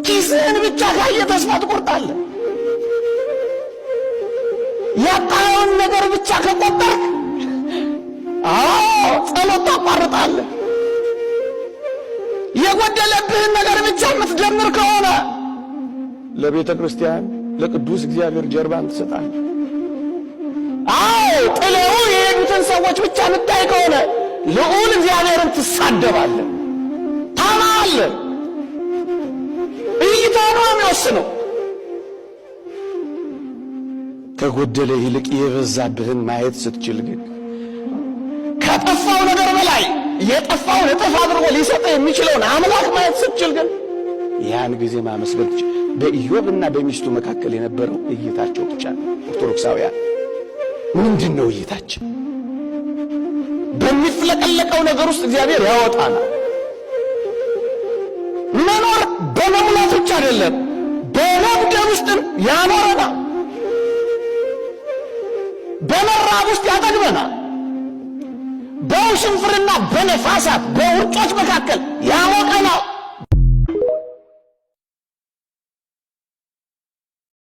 ኪስህን ብቻ ካየህ ተስፋ ትቆርጣለህ። ያጣኸውን ነገር ብቻ ከቆጠርክ ጸሎት ታቋርጣለህ። የጎደለብህን ነገር ብቻ የምትደምር ከሆነ ለቤተ ክርስቲያን ለቅዱስ እግዚአብሔር ጀርባን ትሰጣለህ። ጥለው የሄዱትን ሰዎች ብቻ የምታይ ከሆነ ልዑል እግዚአብሔርን ትሳደባለህ፣ ታማለህ። እይታ ነው የሚወስነው። ከጎደለ ይልቅ የበዛብህን ማየት ስትችል ግን ከጠፋው ነገር በላይ የጠፋውን እጥፍ አድርጎ ሊሰጥህ የሚችለውን አምላክ ማየት ስትችል ግን ያን ጊዜ ማመስገን ትችል። በኢዮብና በሚስቱ መካከል የነበረው እይታቸው ብቻ ነው። ኦርቶዶክሳውያን ምንድን ነው እይታችን? በሚፍለቀለቀው ነገር ውስጥ እግዚአብሔር ያወጣናል። መኖር በመሙላት ብቻ አይደለም፣ በመጉደል ውስጥም ያኖረናል። በመራብ ውስጥ ያጠግበናል። በውሽንፍርና በነፋሳት በውርጮች መካከል ያሞቀናል።